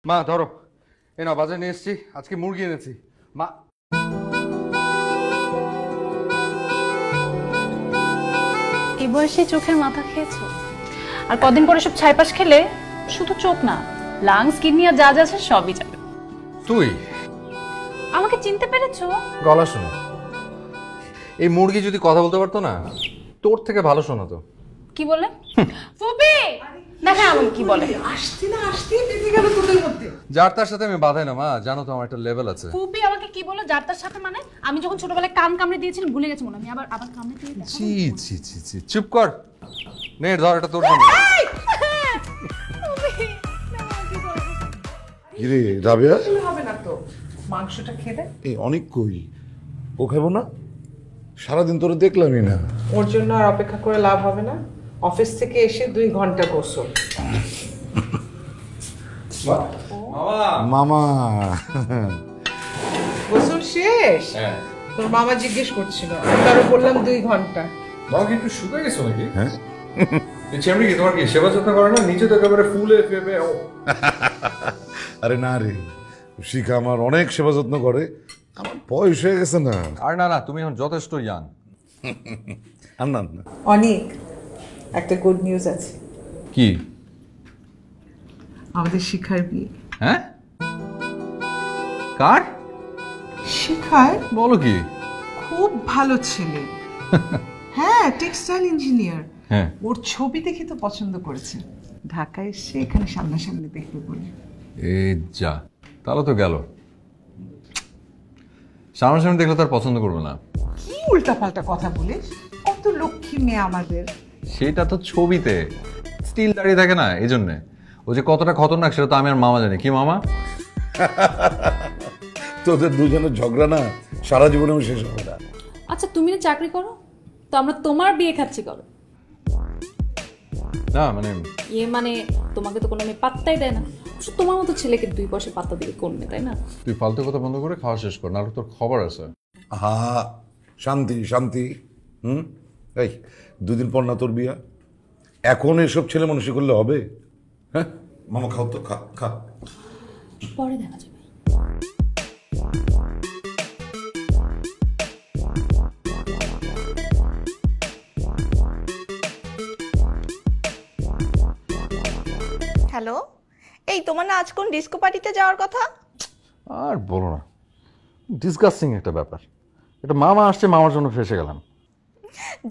মা ধরো, এই নাও বাজারে নিয়ে এসেছি, আজকে মুরগি এনেছি মা। এই বয়সে চোখের মাথা খেয়েছো, আর কদিন পরে সব ছাইপাশ খেলে শুধু চোখ না, লাংস, কিডনি আর যা যা আছে সবই যাবে। তুই আমাকে চিনতে পেরেছো? গলা শোনো, এই মুরগি যদি কথা বলতে পারতো না, তোর থেকে ভালো শোনাতো। কি বলে? ফুপি দেখা আমাকে কি বলে। আসতে না আসতে বেঁধে গেল তোদের মধ্যে। যার তার সাথে আমি বাধাই না মা, জানো তো আমার একটা লেভেল আছে। ফুপি আমাকে কি বলে যার তার সাথে? মানে আমি যখন ছোটবেলায় কান কামড়ে দিয়েছিলাম ভুলে গেছি মনে, আমি আবার আবার কামড়ে দিয়ে দেখাবো? ছি ছি ছি ছি, চুপ কর। নে ধর, এটা তোর জন্য। কিরে রাবেয়া, হবে না তো, মাংসটা খেতে। এই অনেক কই, ও খাবো না? সারাদিন তোরে দেখলামই না। ওর জন্য আর অপেক্ষা করে লাভ হবে না, অফিস থেকে এসে 2 ঘন্টা গোসল। মামা গোসল শেষ? তোর মামা জিজ্ঞেস করছিল, আমি তারও বললাম 2 ঘন্টা। মামা কি একটু শুকিয়ে গেছো নাকি? হ্যাঁ, এই চেমড়ি কি তোমার কি সেবা যত্ন করে না? নিচে তো একেবারে ফুলে ফেপে। আরে না রে, শিখা আমার অনেক সেবা যত্ন করে, আমার বয়স হয়ে গেছে না। আর না না, তুমি এখন যথেষ্ট ইয়াং। আর না না, অনেক, একটা গুড নিউজ আছে, কি? আমাদের শিখার বিয়ে। হ্যাঁ? কার? শিখার বলো কি? খুব ভালো ছেলে, হ্যাঁ টেক্সটাইল ইঞ্জিনিয়ার। হ্যাঁ, ওর ছবি দেখে তো পছন্দ করেছে, ঢাকায় এসে এখানে সামনাসামনি দেখবে বলে। এই যা, তাহলে তো গেল। সামনাসামনি দেখলে তার পছন্দ করবে না। কি উল্টাপাল্টা কথা বলিস, কত লক্ষ্মী মেয়ে আমাদের। সেটা তো ছবিতে স্টিল দাঁড়িয়ে থাকে না, এই জন্যে। ও যে কতটা খতরনাক সেটা তো আমি আর মামা জানি। কি মামা? তোদের দুজনের ঝগড়া না সারা জীবনেও শেষ হবে না। আচ্ছা তুমি না চাকরি করো, তো আমরা তোমার বিয়ে খাচ্ছি করো। না মানে ইয়ে মানে তোমাকে তো কোনো মেয়ে পাত্তাই দেয় না, শুধু তোমার মতো ছেলেকে 2 পয়সা পাত্তা দিবে কোন মেয়ে, তাই না? তুই ফালতু কথা বন্ধ করে খাওয়া শেষ কর, নাহলে তোর খবর আছে। হা, শান্তি শান্তি। এই 2 দিন পর না তোর বিয়া, এখন এসব ছেলে মানুষই করলে হবে? হ্যাঁ মামা খাও তো, খা খা। পরে দেখা যাবে। হ্যালো, এই তোমার না আজ কোন ডিস্কো পার্টিতে যাওয়ার কথা? আর বলো না, ডিসগাস্টিং একটা ব্যাপার। এটা মামা আসছে, মামার জন্য ফেসে গেলাম।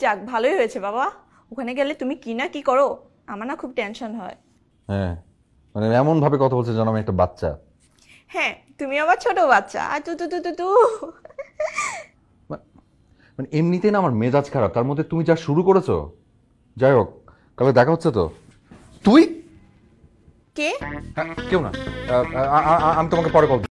যাক ভালোই হয়েছে বাবা, ওখানে গেলে তুমি কি না কি করো, আমার না খুব টেনশন হয়। হ্যাঁ, মানে এমন ভাবে কথা বলছে যেন আমি একটা বাচ্চা। হ্যাঁ তুমি আবার ছোট বাচ্চা, আর তু তু তু তু তু। মানে এমনিতেই না আমার মেজাজ খারাপ, তার মধ্যে তুমি যা শুরু করেছো। যাই হোক, কালকে দেখা হচ্ছে তো। তুই? কে? হ্যাঁ, কেউ না, আমি তোমাকে পরে কল